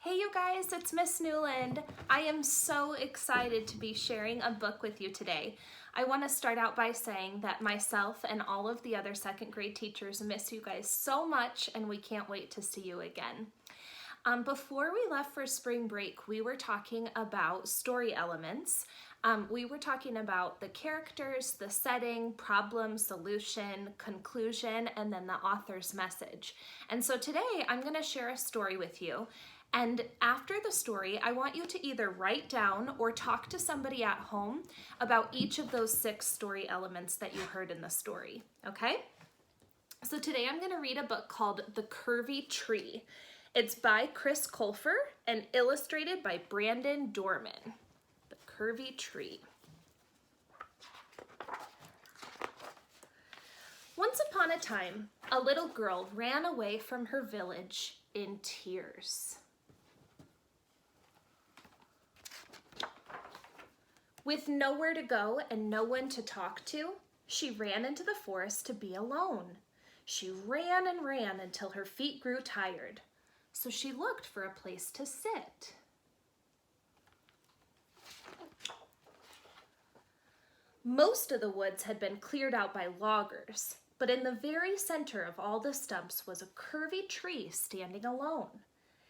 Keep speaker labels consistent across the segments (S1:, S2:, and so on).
S1: Hey you guys, it's Miss Newland. I am so excited to be sharing a book with you today. I want to start out by saying that myself and all of the other second grade teachers miss you guys so much and we can't wait to see you again. Before we left for spring break, we were talking about story elements. We were talking about the characters, the setting, problem, solution, conclusion, and then the author's message. And so today I'm going to share a story with you. And after the story, I want you to either write down or talk to somebody at home about each of those 6 story elements that you heard in the story, okay? So today I'm going to read a book called The Curvy Tree. It's by Chris Colfer and illustrated by Brandon Dorman. The Curvy Tree. Once upon a time, a little girl ran away from her village in tears. With nowhere to go and no one to talk to, she ran into the forest to be alone. She ran and ran until her feet grew tired, so she looked for a place to sit. Most of the woods had been cleared out by loggers, but in the very center of all the stumps was a curvy tree standing alone.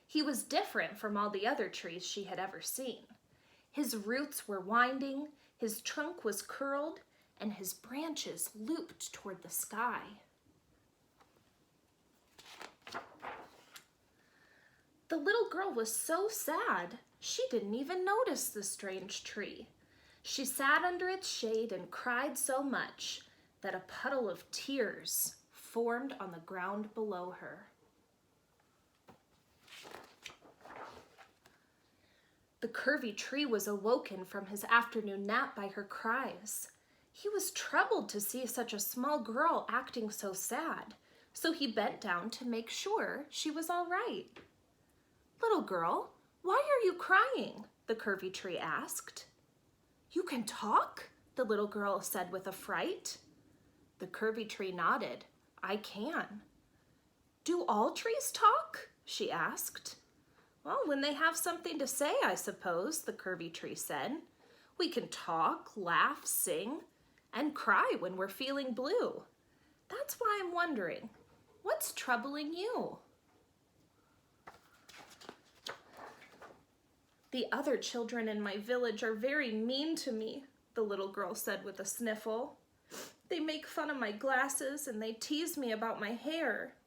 S1: He was different from all the other trees she had ever seen. His roots were winding, his trunk was curled, and his branches looped toward the sky. The little girl was so sad, she didn't even notice the strange tree. She sat under its shade and cried so much that a puddle of tears formed on the ground below her. The curvy tree was awoken from his afternoon nap by her cries. He was troubled to see such a small girl acting so sad, so he bent down to make sure she was all right. "Little girl, why are you crying?" the curvy tree asked. "You can talk?" the little girl said with affright. The curvy tree nodded. "I can." "Do all trees talk?" she asked. "Well, when they have something to say, I suppose," the curvy tree said. "We can talk, laugh, sing, and cry when we're feeling blue. That's why I'm wondering, what's troubling you?" "The other children in my village are very mean to me," the little girl said with a sniffle. "They make fun of my glasses and they tease me about my hair.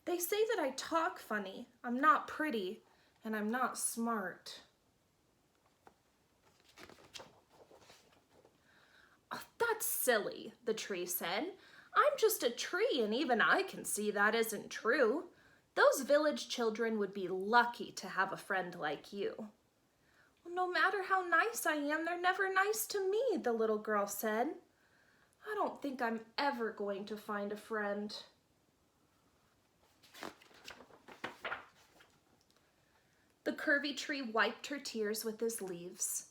S1: They say that I talk funny, I'm not pretty, and I'm not smart." "Oh, that's silly," the tree said. "I'm just a tree and even I can see that isn't true. Those village children would be lucky to have a friend like you." "No matter how nice I am, they're never nice to me," the little girl said. "I don't think I'm ever going to find a friend." The curvy tree wiped her tears with his leaves.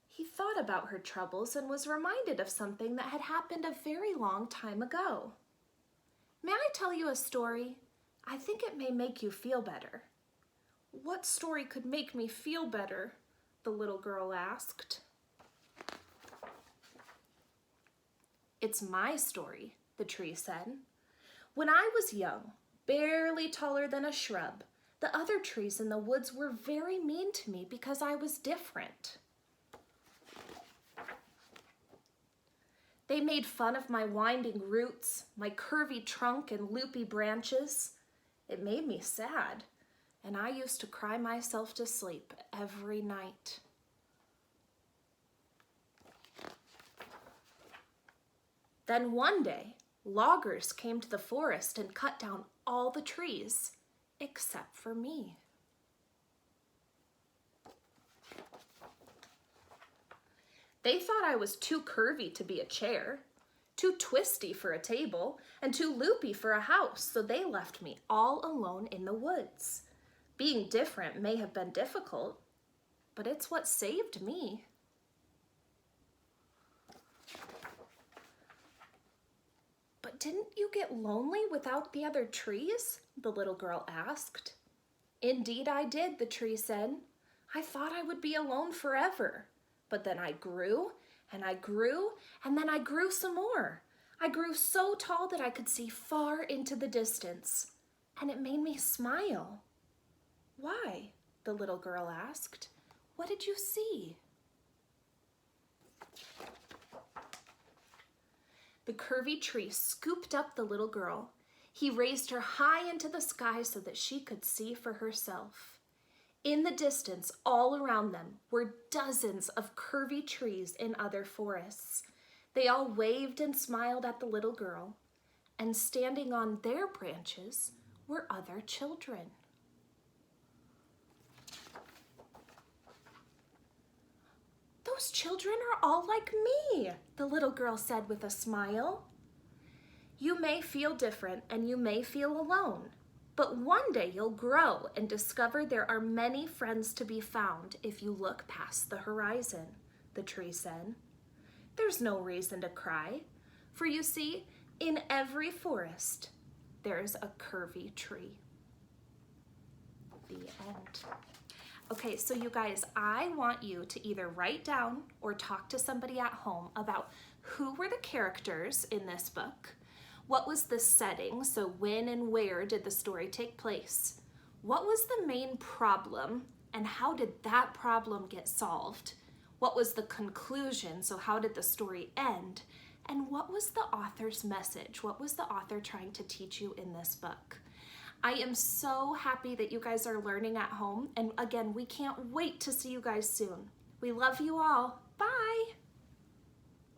S1: He thought about her troubles and was reminded of something that had happened a very long time ago. "May I tell you a story? I think it may make you feel better." "What story could make me feel better?" the little girl asked. "It's my story," the tree said. "When I was young, barely taller than a shrub, the other trees in the woods were very mean to me because I was different. They made fun of my winding roots, my curvy trunk and loopy branches. It made me sad, and I used to cry myself to sleep every night. Then one day, loggers came to the forest and cut down all the trees, except for me. They thought I was too curvy to be a chair, too twisty for a table, and too loopy for a house, so they left me all alone in the woods. Being different may have been difficult, but it's what saved me." "But didn't you get lonely without the other trees?" the little girl asked. "Indeed I did," the tree said. "I thought I would be alone forever. But then I grew, and I grew, and then I grew some more. I grew so tall that I could see far into the distance, and it made me smile." "Why?" the little girl asked. "What did you see?" The curvy tree scooped up the little girl. He raised her high into the sky so that she could see for herself. In the distance, all around them, were dozens of curvy trees in other forests. They all waved and smiled at the little girl, and standing on their branches were other children. "Those children are all like me," the little girl said with a smile. "You may feel different and you may feel alone, but one day you'll grow and discover there are many friends to be found if you look past the horizon," the tree said. "There's no reason to cry, for you see, in every forest, there's a curvy tree." The end. Okay, so you guys, I want you to either write down or talk to somebody at home about who were the characters in this book, what was the setting, so when and where did the story take place, what was the main problem, and how did that problem get solved, what was the conclusion, so how did the story end, and what was the author's message, what was the author trying to teach you in this book. I am so happy that you guys are learning at home, and again, we can't wait to see you guys soon. We love you all.